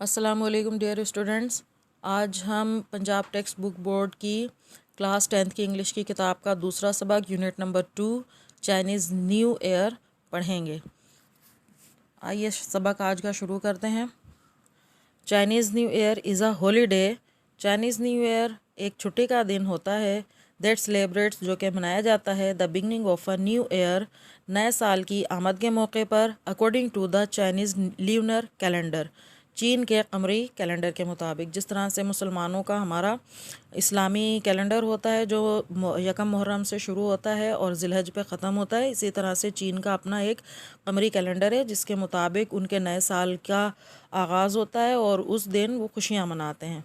अस्सलामुअलैकुम dear students. आज हम पंजाब टेक्स्ट बुक बोर्ड की क्लास 10th की इंग्लिश की किताब का दूसरा सबक unit number 2 Chinese new Year पढ़ेंगे। आइए सबक आज का शुरू करते हैं। Chinese new year is a holiday. Chinese new Year एक छुट्टी का दिन होता है दैट सेलिब्रेट्स जो कि मनाया जाता है the beginning of a new year, नए साल की आमद के मौके पर, according to the Chinese lunar calendar, चीन के कमरी कैलेंडर के मुताबिक। जिस तरह से मुसलमानों का हमारा इस्लामी कैलेंडर होता है जो यकम मुहर्रम से शुरू होता है और जिलहज पे ख़त्म होता है, इसी तरह से चीन का अपना एक कमरी कैलेंडर है जिसके मुताबिक उनके नए साल का आगाज़ होता है और उस दिन वो खुशियाँ मनाते हैं।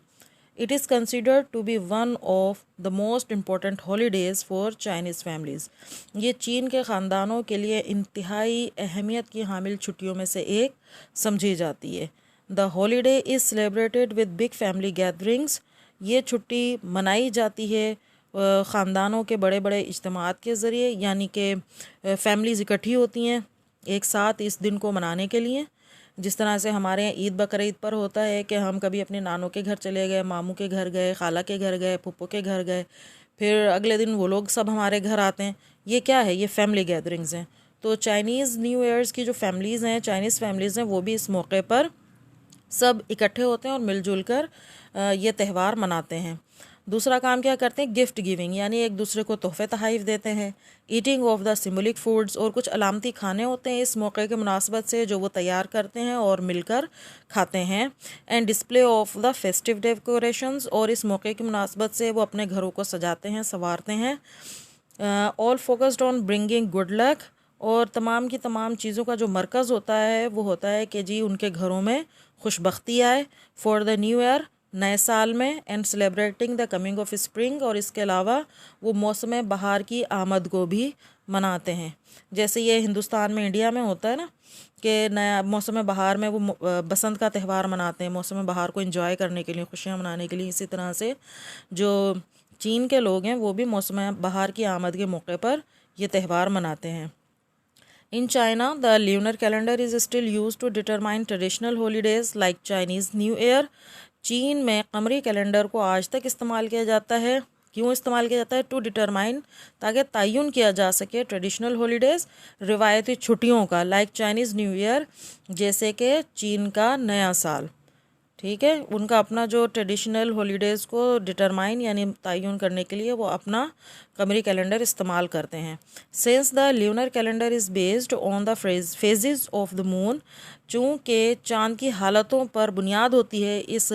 It is considered to be one of the most important holidays for Chinese families. ये चीन के ख़ानदानों के लिए इंतहाई अहमियत की हामिल छुट्टियों में से एक समझी जाती है। The holiday is celebrated with big family gatherings. ये छुट्टी मनाई जाती है ख़ानदानों के बड़े बड़े इज्तिमात के ज़रिए, यानी कि फैमिलीज़ इकट्ठी होती हैं एक साथ इस दिन को मनाने के लिए। जिस तरह से हमारे यहाँ ईद बकरीद पर होता है कि हम कभी अपने नानों के घर चले गए, मामू के घर गए, खाला के घर गए, फूफो के घर गए, फिर अगले दिन वो लोग सब हमारे घर आते हैं। ये क्या है? ये फैमिली गैदरिंग्स हैं। तो चाइनीज़ न्यू ईयर्स की जो फैमिलीज़ हैं, चाइनीज़ फैमिलीज़ हैं, वो भी इस मौके पर सब इकट्ठे होते हैं और मिलजुल कर ये त्यौहार मनाते हैं। दूसरा काम क्या करते हैं? गिफ्ट गिविंग, यानी एक दूसरे को तोहफे तहाइफ देते हैं। Eating of the symbolic foods, और कुछ अलामती खाने होते हैं इस मौके के मुनासबत से जो वो तैयार करते हैं और मिलकर खाते हैं। And display of the festive decorations, और इस मौके की मुनासबत से वो अपने घरों को सजाते हैं, संवारते हैं। All focused on bringing good luck, और तमाम की तमाम चीज़ों का जो मरकज़ होता है वो होता है कि जी उनके घरों में खुशबख्ती आए फॉर द न्यू ईयर, नए साल में। And celebrating the coming of spring, और इसके अलावा वो मौसम बहार की आमद को भी मनाते हैं। जैसे ये हिंदुस्तान में, इंडिया में होता है ना कि नया मौसम बहार में वो बसंत का त्यौहार मनाते हैं, मौसम बहार को एंजॉय करने के लिए, खुशियाँ मनाने के लिए। इसी तरह से जो चीन के लोग हैं वो भी मौसम बहार की आमद के मौके पर ये त्यौहार मनाते हैं। In China, the lunar calendar is still used to determine traditional holidays like Chinese New Year. चीन में कमरी कैलेंडर को आज तक इस्तेमाल किया जाता है। क्यों इस्तेमाल किया जाता है? टू डिटरमाइन, ताकि तयन किया जा सके ट्रेडिशनल हॉलीडेज़, रिवायती छुट्टियों का, लाइक चाइनीज़ न्यू ईयर, जैसे कि चीन का नया साल। ठीक है, उनका अपना जो ट्रेडिशनल हॉलीडेज़ को डिटरमाइन यानी तयन करने के लिए वो अपना कमरी कैलेंडर इस्तेमाल करते हैं। Since the lunar calendar is based on the phases of the moon, चूँकि चाँद की हालतों पर बुनियाद होती है इस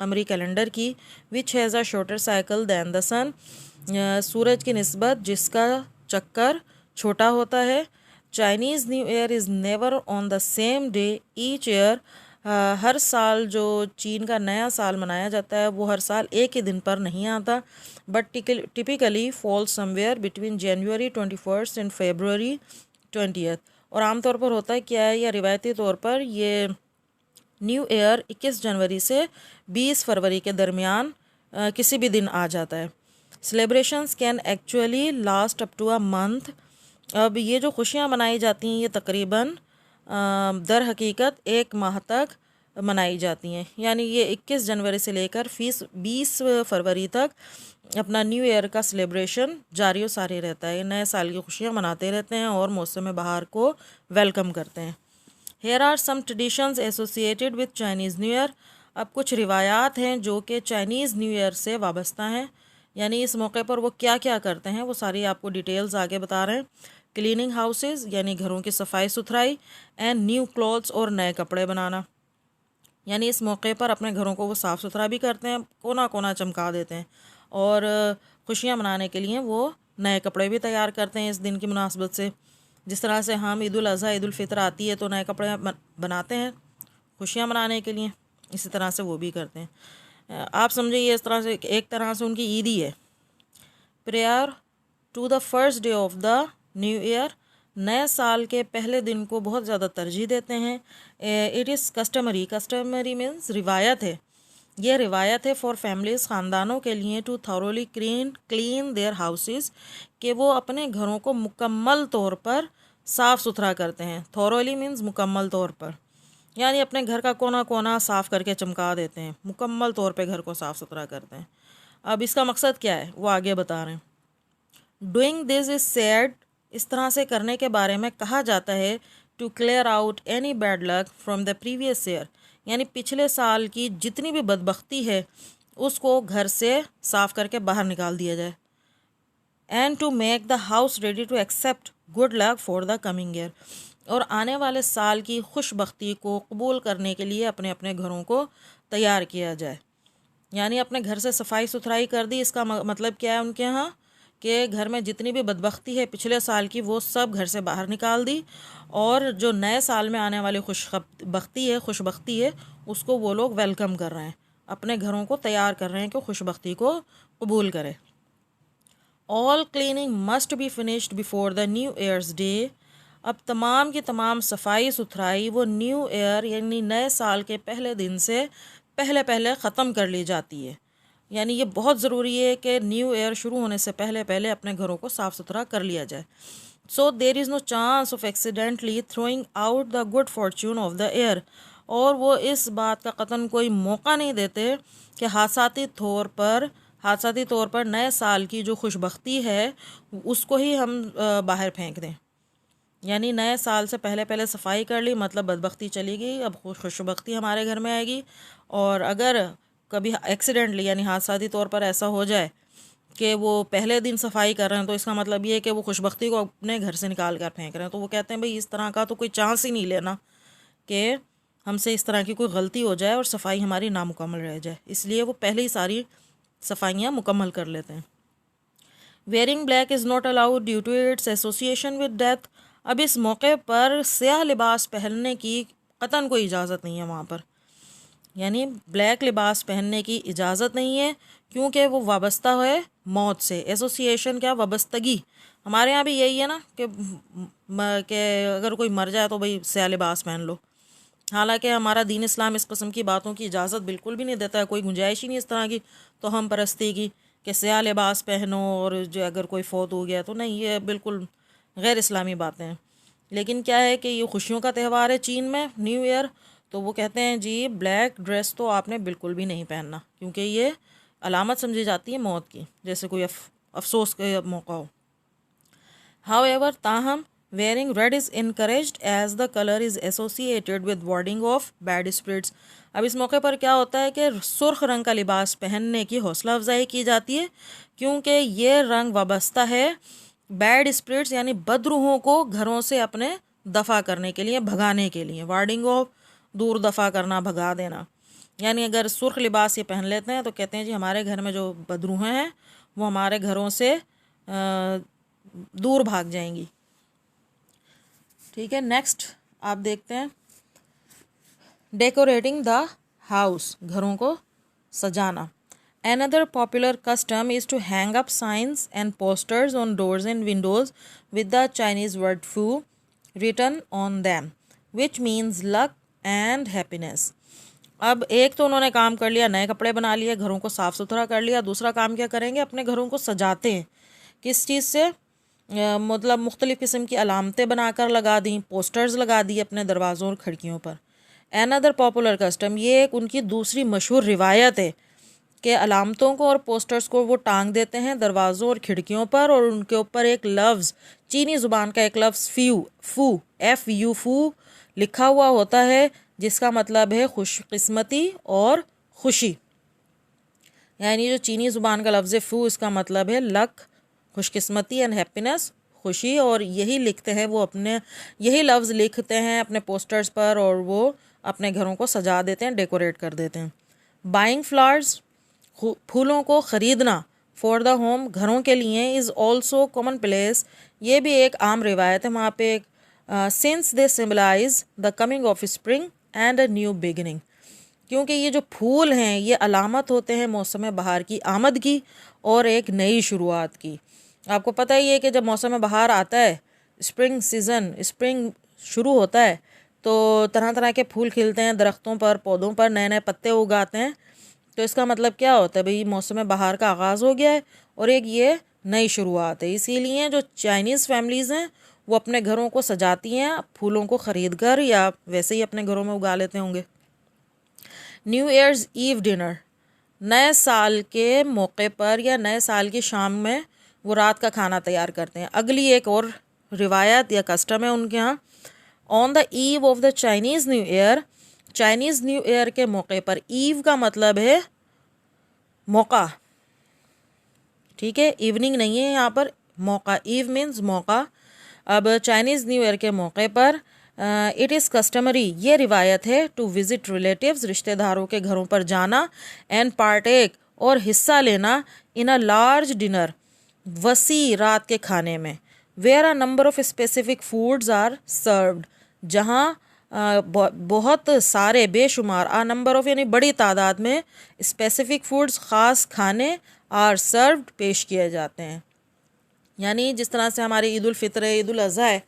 कमरी कैलेंडर की, which has a shorter cycle than the sun, सूरज की निस्बत जिसका चक्कर छोटा होता है। Chinese new year is never on the same day each year. हर साल जो चीन का नया साल मनाया जाता है वो हर साल एक ही दिन पर नहीं आता, but typically fall somewhere between January 21 and February 20। और आमतौर पर होता है क्या है, या रिवायती तौर पर ये न्यू ईयर 21 जनवरी से 20 फरवरी के दरमियान किसी भी दिन आ जाता है। Celebrations can actually last up to a month. अब ये जो खुशियाँ मनाई जाती हैं ये तकरीबन दर हकीकत एक माह तक मनाई जाती हैं, यानी ये 21 जनवरी से लेकर 20 फरवरी तक अपना न्यू ईयर का सेलिब्रेशन जारी और सारी रहता है। नए साल की खुशियाँ मनाते रहते हैं और मौसम बहार को वेलकम करते हैं। Here are some traditions associated with Chinese new Year. अब कुछ रिवायात हैं जो कि चाइनीज़ न्यू ईयर से वाबस्ता हैं, यानी इस मौके पर वो क्या क्या करते हैं वो सारी आपको डिटेल्स आगे बता रहे हैं। क्लीनिंग हाउसेस, यानी घरों की सफाई सुथराई। एंड न्यू क्लॉथ्स, और नए कपड़े बनाना, यानी इस मौके पर अपने घरों को वो साफ़ सुथरा भी करते हैं, कोना कोना चमका देते हैं, और खुशियाँ मनाने के लिए वो नए कपड़े भी तैयार करते हैं इस दिन की मुनासबत से। जिस तरह से हम ईद उल अज़हा, ईद उल फितर आती है तो नए कपड़े बनाते हैं खुशियाँ मनाने के लिए, इसी तरह से वो भी करते हैं। आप समझिए ये इस तरह से एक तरह से उनकी ईद ही है। Prayer to the first day of the new year, नए साल के पहले दिन को बहुत ज़्यादा तरजीह देते हैं। It is customary, customary means रिवायत है, ये रिवायत है फॉर फैमिलीज़, ख़ानदानों के लिए, to thoroughly clean their houses, कि वो अपने घरों को मुकम्मल तौर पर साफ़ सुथरा करते हैं। थॉरोली मीन्स मुकम्मल तौर पर। यानी अपने घर का कोना कोना साफ़ करके चमका देते हैं, मुकम्मल तौर पे घर को साफ़ सुथरा करते हैं। अब इसका मकसद क्या है वो आगे बता रहे हैं। डूइंग दिस इज़ सेड, इस तरह से करने के बारे में कहा जाता है, to clear out any bad luck from the previous year, यानी पिछले साल की जितनी भी बदबख्ती है उसको घर से साफ़ करके बाहर निकाल दिया जाए। And to make the house ready to accept good luck for the coming year, और आने वाले साल की खुशबख्ती को कबूल करने के लिए अपने अपने घरों को तैयार किया जाए। यानी अपने घर से सफाई सुथराई कर दी। इसका मतलब क्या है उनके यहाँ कि घर में जितनी भी बदबख्ती है पिछले साल की वो सब घर से बाहर निकाल दी, और जो नए साल में आने वाली खुशबख्ती है उसको वो लोग वेलकम कर रहे हैं, अपने घरों को तैयार कर रहे हैं कि खुशबख्ती को कबूल करें। All cleaning must be finished before the New years day, अब तमाम की तमाम सफाई सुथराई वो न्यू ईयर यानी नए साल के पहले दिन से पहले पहले ख़त्म कर ली जाती है। यानी ये बहुत ज़रूरी है कि न्यू ईयर शुरू होने से पहले पहले अपने घरों को साफ़ सुथरा कर लिया जाए। So there is no chance of accidentally throwing out the good fortune of the year, और वो इस बात का कतन कोई मौका नहीं देते कि हादसाती तौर पर नए साल की जो खुशबख्ती है उसको ही हम बाहर फेंक दें। यानी नए साल से पहले पहले सफाई कर ली, मतलब बदबख्ती चली गई, अब खुशबख्ती हमारे घर में आएगी। और अगर कभी एक्सीडेंटली यानी हादसाती तौर पर ऐसा हो जाए कि वो पहले दिन सफाई कर रहे हैं तो इसका मतलब ये है कि वो खुशबख्ती को अपने घर से निकाल कर फेंक रहे हैं। तो वो कहते हैं भाई इस तरह का तो कोई चांस ही नहीं लेना कि हमसे इस तरह की कोई गलती हो जाए और सफाई हमारी नामुकम्मल रह जाए, इसलिए वो पहले ही सारी सफाइयाँ मुकम्मल कर लेते हैं। Wearing black is not allowed due to its association with death, अब इस मौके पर स्याह लिबास पहनने की कतन कोई इजाज़त नहीं है वहाँ पर। यानी ब्लैक लिबास पहनने की इजाज़त नहीं है क्योंकि वो वाबस्ता है मौत से। एसोसिएशन क्या, वाबस्तगी। हमारे यहाँ भी यही है ना कि अगर कोई मर जाए तो भाई स्याह लिबास पहन लो। हालांकि हमारा दीन इस्लाम इस किस्म की बातों की इजाज़त बिल्कुल भी नहीं देता है, कोई गुंजाइश ही नहीं इस तरह की तो हम परस्ती की कि स्याह लिबास पहनो और जो अगर कोई फौत हो गया तो नहीं, ये बिल्कुल गैर इस्लामी बातें हैं। लेकिन क्या है कि ये खुशियों का त्यौहार है चीन में, न्यू ईयर, तो वो कहते हैं जी ब्लैक ड्रेस तो आपने बिल्कुल भी नहीं पहनना क्योंकि ये अलामत समझी जाती है मौत की, जैसे कोई अफसोस का मौका हो। हाउएवर, ताहम wearing red is encouraged as the color is associated with warding off bad spirits, अब इस मौके पर क्या होता है कि सुर्ख रंग का लिबास पहनने की हौसला अफजाई की जाती है क्योंकि ये रंग वाबस्ता है बैड स्पिरिट्स यानी बदरूहों को घरों से अपने दफ़ा करने के लिए, भगाने के लिए। वार्डिंग ऑफ, दूर दफ़ा करना, भगा देना। यानी अगर सुर्ख लिबास ये पहन लेते हैं तो कहते हैं जी हमारे घर में जो बदरूहें हैं वो हमारे घरों से दूर भाग जाएंगी। ठीक है, नेक्स्ट आप देखते हैं डेकोरेटिंग द हाउस, घरों को सजाना। Another popular custom is to hang up signs and posters on doors and windows with the Chinese word fu written on them, which means luck and happiness. अब एक तो उन्होंने काम कर लिया, नए कपड़े बना लिए, घरों को साफ़ सुथरा कर लिया। दूसरा काम क्या करेंगे, अपने घरों को सजाते हैं। किस चीज़ से, मतलब मुख्तलिफ़ किस्म की अलामतें बनाकर लगा दी, पोस्टर्स लगा दिए अपने दरवाज़ों और खिड़कियों पर। अनदर पॉपुलर कस्टम, ये एक उनकी दूसरी मशहूर रिवायत है कि अलामतों को और पोस्टर्स को वो टांग देते हैं दरवाज़ों और खिड़कियों पर, और उनके ऊपर एक लफ्ज़, चीनी ज़ुबान का एक लफ्ज़ फू FU लिखा हुआ होता है, जिसका मतलब है खुशकिस्मती और खुशी। यानी जो चीनी ज़ुबान का लफ्ज़ फ़ू, इसका मतलब है लक, खुशकिस्मती एंड हैप्पीनेस, खुशी। और यही लिखते हैं वो, अपने यही लफ्ज़ लिखते हैं अपने पोस्टर्स पर और वो अपने घरों को सजा देते हैं, डेकोरेट कर देते हैं। बाइंग फ्लावर्स, फूलों को ख़रीदना, फॉर द होम, घरों के लिए, इज़ ऑल्सो कॉमन प्लेस, ये भी एक आम रिवायत है वहाँ पे। Since they symbolize the coming of spring and a new beginning, क्योंकि ये जो फूल हैं ये अलामत होते हैं मौसम बहार की आमद की और एक नई शुरुआत की। आपको पता ही है कि जब मौसम बहार आता है, स्प्रिंग सीज़न, स्प्रिंग शुरू होता है, तो तरह तरह के फूल खिलते हैं दरख्तों पर, पौधों पर, नए नए पत्ते उगाते हैं। तो इसका मतलब क्या होता है भाई, मौसम बहार का आगाज़ हो गया है और एक ये नई शुरुआत है। इसीलिए जो चाइनीज़ फैमिलीज़ हैं वो अपने घरों को सजाती हैं फूलों को ख़रीद कर, या वैसे ही अपने घरों में उगा लेते होंगे। न्यू ईयर्स ईव डिनर, नए साल के मौके पर या नए साल की शाम में वो रात का खाना तैयार करते हैं। अगली एक और रिवायत या कस्टम है उनके यहाँ। On the eve of the Chinese new year, Chinese new year के मौके पर, ईव का मतलब है मौका, ठीक है, इवनिंग नहीं है यहाँ पर, मौका, ईव मीन्स मौका। अब चाइनीज़ न्यू ईयर के मौके पर इट इज़ कस्टमरी, ये रिवायत है, टू विज़िट रिलेटिव्स, रिश्तेदारों के घरों पर जाना, एंड पार्टेक, और हिस्सा लेना, इन अ लार्ज डिनर, वसी रात के खाने में, where a number of specific foods are served, जहाँ बहुत सारे बेशुमार, आ नंबर ऑफ यानी बड़ी तादाद में, स्पेसिफिक फूड्स ख़ास खाने, आर सर्व्ड पेश किए जाते हैं। यानी जिस तरह से हमारी ईद उल फितर है, ईद उल अज़हा है,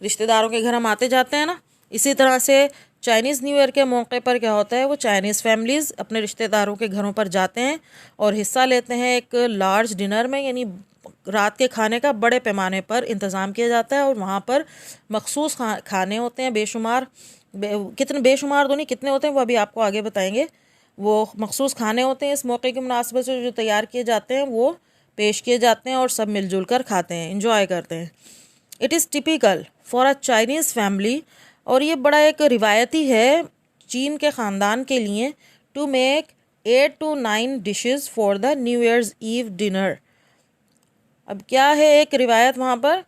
रिश्तेदारों के घर हम आते जाते हैं ना, इसी तरह से चाइनीज़ न्यू ईयर के मौके पर क्या होता है, वो चाइनीज़ फैमिलीज़ अपने रिश्तेदारों के घरों पर जाते हैं और हिस्सा लेते हैं एक लार्ज डिनर में, यानी रात के खाने का बड़े पैमाने पर इंतज़ाम किया जाता है। और वहाँ पर मखसूस खाने होते हैं बेशुमार, कितने बेशुमार तो नहीं, कितने होते हैं वो अभी आपको आगे बताएंगे। वो मखसूस खाने होते हैं इस मौके की मुनासबत से जो तैयार किए जाते हैं, वो पेश किए जाते हैं और सब मिलजुल कर खाते हैं, इंजॉय करते हैं। It is typical for a Chinese family, और ये बड़ा एक रिवायती है चीन के ख़ानदान के लिए, to make 8 to 9 dishes for the New Year's Eve dinner. अब क्या है एक रिवायत वहाँ पर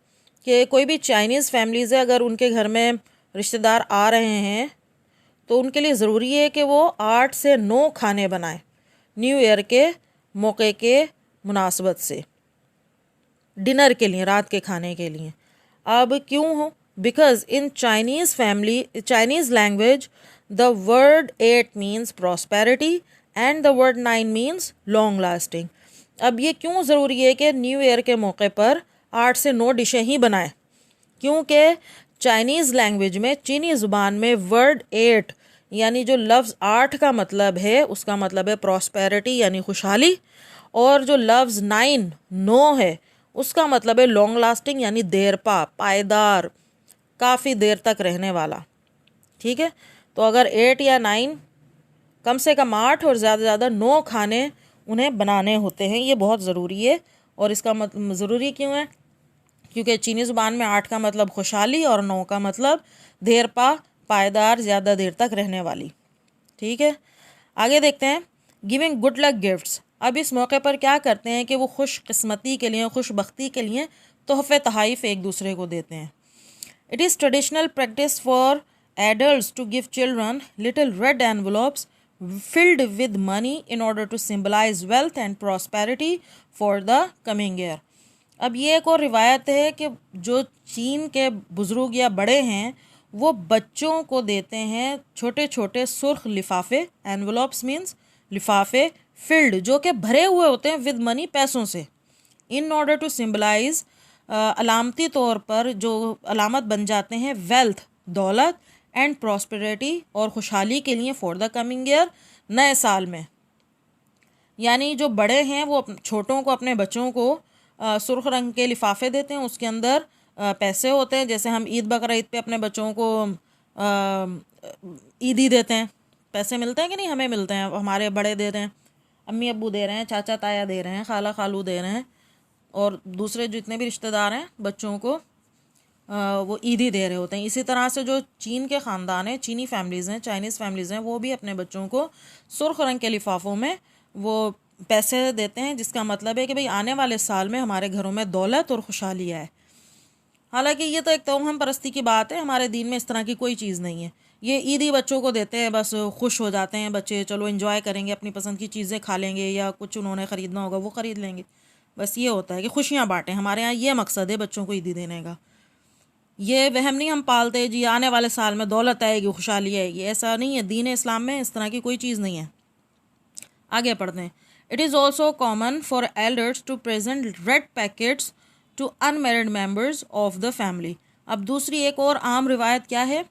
कि कोई भी चाइनीज़ फैमिलीज़ है, अगर उनके घर में रिश्तेदार आ रहे हैं तो उनके लिए ज़रूरी है कि वो 8 से 9 खाने बनाएं न्यू ईयर के मौके के मुनासबत से, डिनर के लिए, रात के खाने के लिए। अब क्यों हो? Because in Chinese family, Chinese language, the word 8 means prosperity and the word 9 means long lasting. अब ये क्यों ज़रूरी है कि न्यू ईयर के मौके पर 8 से 9 डिशें ही बनाएं? क्योंकि चाइनीज़ लैंग्वेज में, चीनी ज़ुबान में, वर्ड 8 यानी जो लफ्ज़ 8 का मतलब है, उसका मतलब है प्रॉस्पेरिटी यानी खुशहाली, और जो लफ्ज़ 9 है उसका मतलब है लॉन्ग लास्टिंग यानी देरपा, पायदार, काफ़ी देर तक रहने वाला। ठीक है, तो अगर 8 या 9, कम से कम 8 और ज़्यादा से ज़्यादा 9 खाने उन्हें बनाने होते हैं, ये बहुत ज़रूरी है। और इसका मतलब ज़रूरी क्यों है? क्योंकि चीनी ज़ुबान में 8 का मतलब खुशहाली और 9 का मतलब देरपा, पायदार, ज़्यादा देर तक रहने वाली। ठीक है, आगे देखते हैं। गिविंग गुड लक गिफ्ट्स, अब इस मौके पर क्या करते हैं कि वो खुश किस्मती के लिए, खुशबख्ती के लिए तोहफ़े तहाइफ एक दूसरे को देते हैं। It is traditional practice for adults to give children little red envelopes filled with money in order to symbolize wealth and prosperity for the coming year। अब ये एक और रिवायत है कि जो चीन के बुज़ुर्ग या बड़े हैं वो बच्चों को देते हैं छोटे छोटे सुर्ख लिफाफे, एनवलप्स मीन्स लिफाफे, फिल्ड जो कि भरे हुए होते हैं विद मनी, पैसों से, इन ऑर्डर टू सिम्बलाइज, अलामती तौर पर जो अलामत बन जाते हैं, वेल्थ, दौलत, एंड प्रॉस्पेरिटी, और खुशहाली के लिए, फॉर द कमिंग ईयर, नए साल में। यानी जो बड़े हैं वो छोटों को, अपने बच्चों को सुर्ख रंग के लिफाफे देते हैं, उसके अंदर पैसे होते हैं। जैसे हम ईद बकरा ईद पे अपने बच्चों को ईदी देते हैं, पैसे मिलते हैं कि नहीं, हमें मिलते हैं, हमारे बड़े दे रहे हैं, अम्मी अब्बू दे रहे हैं, चाचा ताया दे रहे हैं, खाला खालू दे रहे हैं, और दूसरे जितने भी रिश्तेदार हैं बच्चों को वो ईदी दे रहे होते हैं। इसी तरह से जो चीन के ख़ानदान हैं, चीनी फैमिलीज़ हैं, चाइनीज़ फैमिलीज़ हैं, वो भी अपने बच्चों को सुर्ख रंग के लिफाफों में वो पैसे देते हैं, जिसका मतलब है कि भाई आने वाले साल में हमारे घरों में दौलत और खुशहाली आए। हालांकि ये तो एक तौहम परस्ती की बात है, हमारे दीन में इस तरह की कोई चीज़ नहीं है। ये ईदी बच्चों को देते हैं, बस खुश हो जाते हैं बच्चे, चलो एंजॉय करेंगे, अपनी पसंद की चीज़ें खा लेंगे, या कुछ उन्होंने ख़रीदना होगा वो ख़रीद लेंगे, बस ये होता है कि खुशियाँ बाँटें। हमारे यहाँ ये मकसद है बच्चों को ईदी देने का। ये वहम नहीं हम पालते जी आने वाले साल में दौलत आएगी, खुशहाली आएगी, ऐसा नहीं है। दीन इस्लाम में इस तरह की कोई चीज़ नहीं है। आगे पढ़ते हैं। It is also common for elders to present red packets to unmarried members of the family. अब दूसरी एक और आम रिवायत क्या है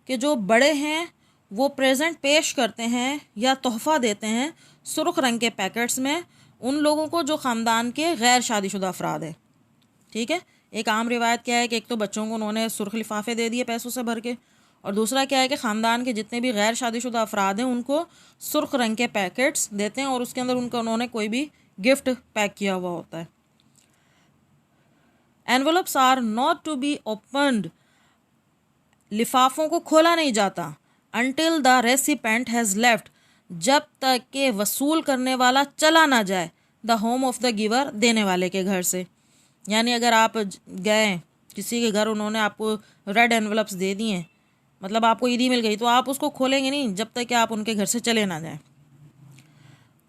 कि जो बड़े हैं वो प्रेजेंट पेश करते हैं या तोहफ़ा देते हैं सुर्ख रंग के पैकेट्स में उन लोगों को जो ख़ानदान के गैर शादीशुदा अफराद हैं। ठीक है, एक आम रिवायत क्या है कि एक तो बच्चों को उन्होंने सुर्ख लिफाफे दे दिए पैसों से भर के, और दूसरा क्या है कि ख़ानदान के जितने भी गैर शादीशुदा अफराद हैं उनको सुर्ख रंग के पैकेट्स देते हैं और उसके अंदर उन्होंने कोई भी गिफ्ट पैक किया हुआ होता है। Envelopes are not to be opened, लिफाफों को खोला नहीं जाता, until the recipient has left, जब तक के वसूल करने वाला चला ना जाए, the home of the giver, देने वाले के घर से। यानी अगर आप गए किसी के घर, उन्होंने आपको रेड एनवलप्स दे दिए, मतलब आपको ईदी मिल गई, तो आप उसको खोलेंगे नहीं जब तक कि आप उनके घर से चले ना जाएं।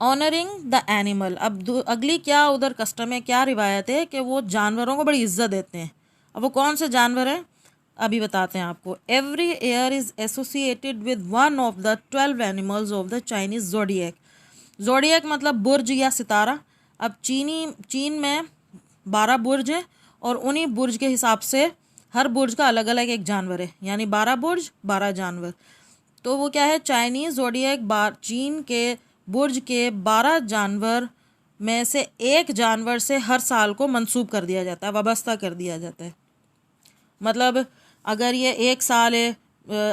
ऑनरिंग द एनिमल, अब अगली क्या उधर कस्टम है, क्या रिवायत है कि वो जानवरों को बड़ी इज्जत देते हैं। अब वो कौन से जानवर हैं अभी बताते हैं आपको। Every year is associated with one of the 12 animals of the Chinese zodiac. Zodiac मतलब बुर्ज या सितारा। अब चीन में 12 बुर्ज हैं और उन्हीं बुर्ज के हिसाब से हर बुर्ज का अलग अलग एक जानवर है, यानी 12 बुर्ज 12 जानवर। तो वो क्या है, चाइनीज़ जोडियक चीन के बुर्ज के 12 जानवर में से एक जानवर से हर साल को मंसूब कर दिया जाता है, वाबस्ता कर दिया जाता है। मतलब अगर ये एक साल है,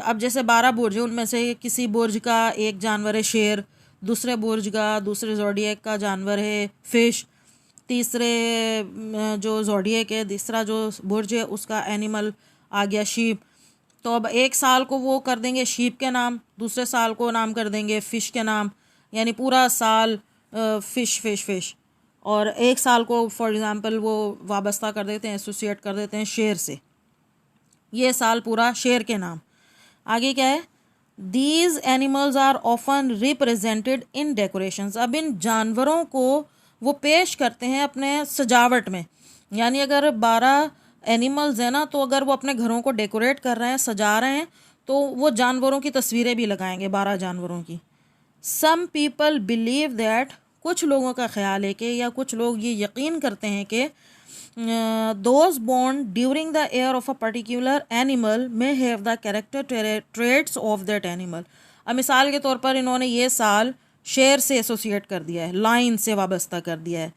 अब जैसे 12 बुर्ज है, उनमें से किसी बुर्ज का एक जानवर है शेर, दूसरे बुर्ज का, दूसरे जोडियक का जानवर है फिश, तीसरे जो जोडियक है तीसरा जो बुर्ज है उसका एनिमल आ गया शीप। तो अब एक साल को वो कर देंगे शीप के नाम, दूसरे साल को नाम कर देंगे फ़िश के नाम, यानी पूरा साल फ़िश फ़िश फ़िश। और एक साल को फॉर एग्ज़ाम्पल वो वाबस्ता कर देते हैं, एसोसिएट कर देते हैं शेर से, ये साल पूरा शेर के नाम। आगे क्या है, these animals are often represented in decorations. अब इन जानवरों को वो पेश करते हैं अपने सजावट में, यानी अगर 12 एनिमल्स हैं ना, तो अगर वो अपने घरों को डेकोरेट कर रहे हैं, सजा रहे हैं, तो वो जानवरों की तस्वीरें भी लगाएंगे, 12 जानवरों की। सम पीपल बिलीव दैट, कुछ लोगों का ख्याल है कि या कुछ लोग ये यकीन करते हैं कि those born during the year of a particular animal may have the character traits of that animal। अब मिसाल के तौर पर इन्होंने ये साल शेर से एसोसिएट कर दिया है, लाइन से वाबस्ता कर दिया है,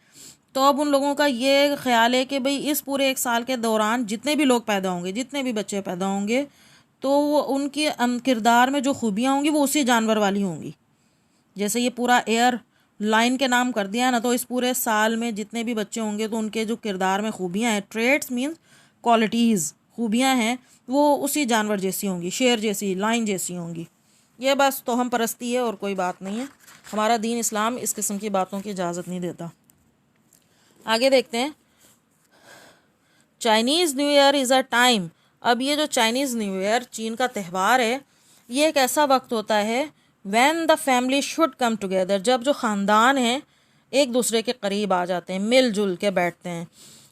तो अब उन लोगों का ये ख्याल है कि भाई इस पूरे एक साल के दौरान जितने भी लोग पैदा होंगे, जितने भी बच्चे पैदा होंगे, तो वो उनके किरदार में जो खूबियाँ होंगी वो उसी जानवर वाली होंगी। जैसे ये पूरा एयर लाइन के नाम कर दिया ना, तो इस पूरे साल में जितने भी बच्चे होंगे तो उनके जो किरदार में खूबियाँ हैं, ट्रेड्स मीन्स क्वालिटीज़, खूबियाँ हैं, वो उसी जानवर जैसी होंगी, शेर जैसी, लाइन जैसी होंगी। ये बस तो हम परस्ती है और कोई बात नहीं है। हमारा दीन इस्लाम इस किस्म की बातों की इजाज़त नहीं देता। आगे देखते हैं, Chinese new year is a time. अब ये जो चाइनीज़ न्यू ईयर चीन का त्यौहार है, ये एक ऐसा वक्त होता है when the family should come together, जब जो ख़ानदान हैं एक दूसरे के करीब आ जाते हैं, मिलजुल के बैठते हैं।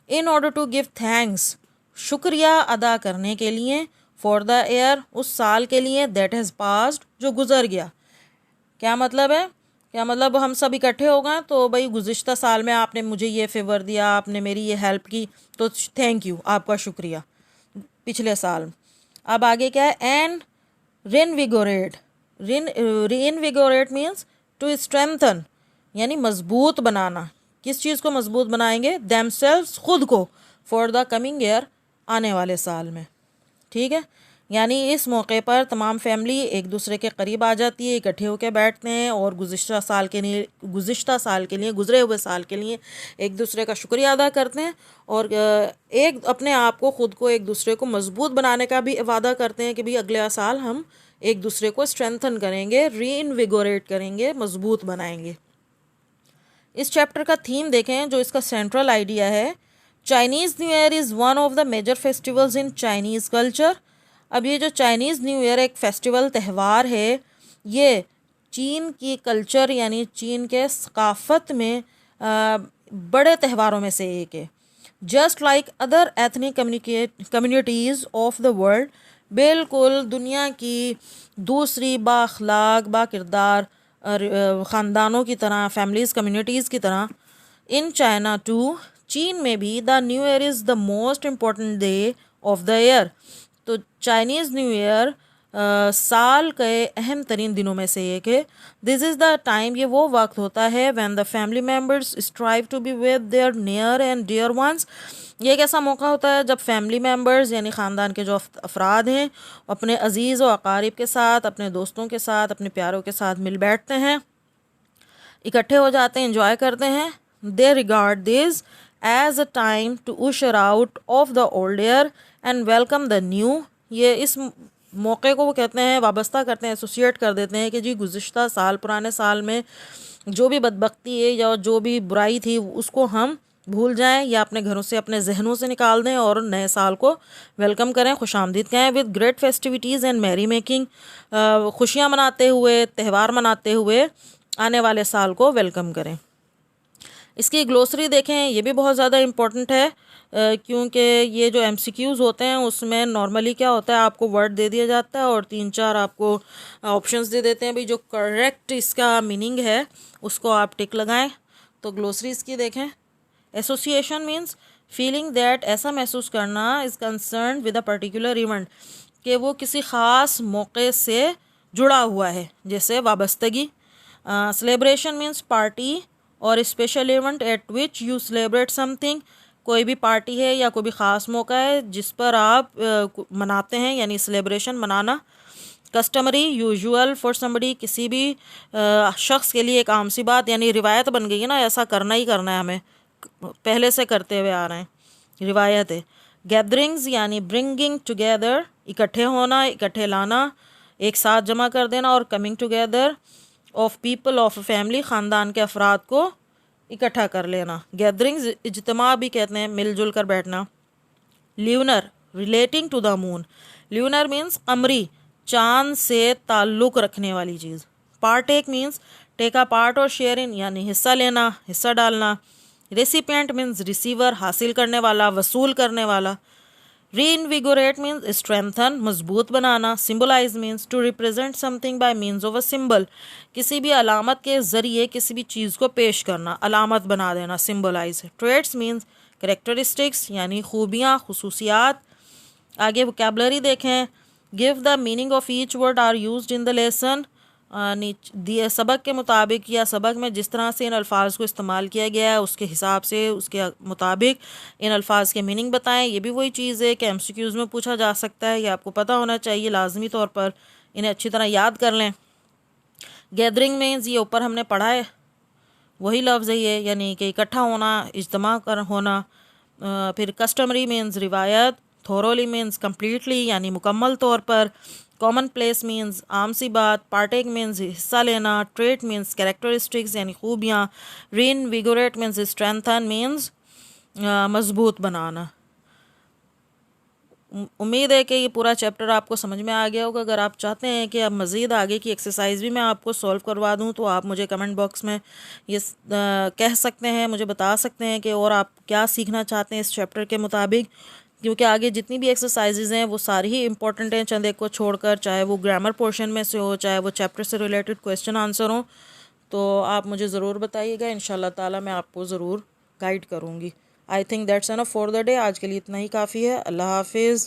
In order to give thanks, शुक्रिया अदा करने के लिए, फॉर द ईयर, उस साल के लिए, दैट हैज़ पास्ड, जो गुज़र गया। क्या मतलब है, क्या मतलब हम सब इकट्ठे हो गए तो भाई गुज़िश्ता साल में आपने मुझे ये फेवर दिया, आपने मेरी ये हेल्प की, तो थैंक यू, आपका शुक्रिया पिछले साल। अब आगे क्या है, एंड रिनविगोरेट, रिनविगोरेट मीन्स टू स्ट्रेंथन, यानी मजबूत बनाना। किस चीज़ को मजबूत बनाएंगे, देमसेल्व्स, खुद को, फॉर द कमिंग ईयर, आने वाले साल में। ठीक है, यानी इस मौके पर तमाम फैमिली एक दूसरे के करीब आ जाती है, इकट्ठे होकर बैठते हैं और गुज़िश्ता साल के लिए, गुज़रे हुए साल के लिए एक दूसरे का शुक्रिया अदा करते हैं और एक अपने आप को, ख़ुद को, एक दूसरे को मजबूत बनाने का भी वादा करते हैं कि भाई अगले साल हम एक दूसरे को स्ट्रेंथन करेंगे, रीइनविगोरेट करेंगे, मजबूत बनाएंगे। इस चैप्टर का थीम देखें, जो इसका सेंट्रल आइडिया है, Chinese new year is one of the major festivals in Chinese culture. अब ये जो चाइनीज़ न्यू ईयर एक फेस्टिवल त्यौहार है, ये चीन की कल्चर यानी चीन के सकाफ़त में बड़े त्यौहारों में से एक है। Just like other ethnic communities of the world, बिल्कुल दुनिया की दूसरी बाखलाक बाकिरदार ख़ानदानों की तरह, फैमिलीज़, कम्युनिटीज़ की तरह, इन चाइना टू, चीन में भी, the new year is the most important day of the year. तो चाइनीज़ न्यू ईयर साल के अहम तरीन दिनों में से एक है। दिस इज़ द टाइम, ये वो वक्त होता है when the family members strive to be with their near and dear ones. ये एक ऐसा मौका होता है जब फैमिली मेम्बर्स यानी ख़ानदान के जो अफराद हैं अपने अजीज़ व अकारीब के साथ, अपने दोस्तों के साथ, अपने प्यारों के साथ मिल बैठते हैं, इकट्ठे हो जाते हैं, इंजॉय करते हैं। They regard this as a time to usher out of the old year and welcome the new. ये इस मौके को वो कहते हैं, वाबस्ता करते हैं, एसोसिएट कर देते हैं कि जी गुज़िश्ता साल, पुराने साल में जो भी बदबख्ती है या जो भी बुराई थी उसको हम भूल जाएं या अपने घरों से, अपने जहनों से निकाल दें और नए साल को वेलकम करें, खुशामदीद कहें with great festivities and merry making. खुशियाँ मनाते हुए, त्यौहार मनाते हुए आने वाले साल को वेलकम करें। इसकी ग्लोसरी देखें, ये भी बहुत ज़्यादा इम्पोर्टेंट है क्योंकि ये जो MCQs होते हैं उसमें नॉर्मली क्या होता है, आपको वर्ड दे दिया जाता है और 3-4 आपको ऑप्शंस दे देते हैं, भाई जो करेक्ट इसका मीनिंग है उसको आप टिक लगाएं। तो ग्लोसरी इसकी देखें। एसोसिएशन मीन्स फीलिंग दैट, ऐसा महसूस करना, is concern with a particular event, कि वो किसी ख़ास मौके से जुड़ा हुआ है, जैसे वाबस्तगी। सेलिब्रेशन मीन्स पार्टी और special event at which you celebrate something, कोई भी पार्टी है या कोई भी ख़ास मौका है जिस पर आप मनाते हैं, यानी सेलिब्रेशन मनाना। कस्टमरी, यूजुअल फॉर समबडी, किसी भी शख्स के लिए एक आम सी बात, यानी रिवायत बन गई है ना, ऐसा करना ही करना है, हमें पहले से करते हुए आ रहे हैं, रिवायत है। गैदरिंग्स यानी ब्रिंगिंग टुगेदर, इकट्ठे होना, इकट्ठे लाना, एक साथ जमा कर देना। और coming together of people of family, ख़ानदान के अफराद को इकट्ठा कर लेना। गैदरिंग्स इज्तिमा भी कहते हैं, मिलजुल कर बैठना। Lunar, relating to the moon, lunar means कमरी, चांद से ताल्लुक़ रखने वाली चीज़। Partake means take a part और शेयर इन, यानी हिस्सा लेना, हिस्सा डालना। रेसिपिएंट मीन्स रिसीवर, हासिल करने वाला, वसूल करने वाला। रीइनविगोरेट मीन्स स्ट्रेंथन, मजबूत बनाना। Symbolise means to represent something by means of a symbol, किसी भी अलामत के ज़रिए किसी भी चीज़ को पेश करना, अलामत बना देना, सिम्बलाइज। ट्रेट्स मीन्स करेक्टरिस्टिक्स, यानी खूबियाँ, खुसूसियात। आगे वोकैबुलरी देखें। Give the meaning of each word are used in the lesson, दिए सबक के मुताबिक या सबक में जिस तरह से इन अल्फाज को इस्तेमाल किया गया है उसके हिसाब से, उसके मुताबिक इन अल्फाज के मीनिंग बताएं। ये भी वही चीज़ है कि MCQs में पूछा जा सकता है, ये आपको पता होना चाहिए लाजमी तौर पर, इन्हें अच्छी तरह याद कर लें। गैदरिंग मीन्स, ये ऊपर हमने पढ़ा है वही लफ्ज़ है ये, यानी कि इकट्ठा होना, इज्तिमा कर होना। फिर कस्टमरी मीन्स रिवायत। थोरोली मीन्स कम्प्लीटली, यानी मुकम्मल तौर पर। कॉमन प्लेस मीन्स आम सी बात। पार्टेक मीन्स हिस्सा लेना। ट्रेट मीन्स कैरेक्टरिस्टिक्स, यानी खूबियाँ। रीइनविगोरेट मीन्स स्ट्रेंथन, मीन्स मजबूत बनाना। उम्मीद है कि ये पूरा चैप्टर आपको समझ में आ गया होगा। अगर आप चाहते हैं कि अब मज़ीद आगे की एक्सरसाइज भी मैं आपको सॉल्व करवा दूं तो आप मुझे कमेंट बॉक्स में ये कह सकते हैं, मुझे बता सकते हैं कि और आप क्या सीखना चाहते हैं इस चैप्टर के मुताबिक, क्योंकि आगे जितनी भी एक्सरसाइजेज़ हैं वो सारी ही इंपॉर्टेंट हैं, चंद एक को छोड़कर, चाहे वो ग्रामर पोर्शन में से हो, चाहे वो चैप्टर से रिलेटेड क्वेश्चन आंसर हो। तो आप मुझे ज़रूर बताइएगा, इंशाल्लाह ताला मैं आपको ज़रूर गाइड करूँगी। I think that's enough for the day. आज के लिए इतना ही काफ़ी है। अल्लाह हाफिज़।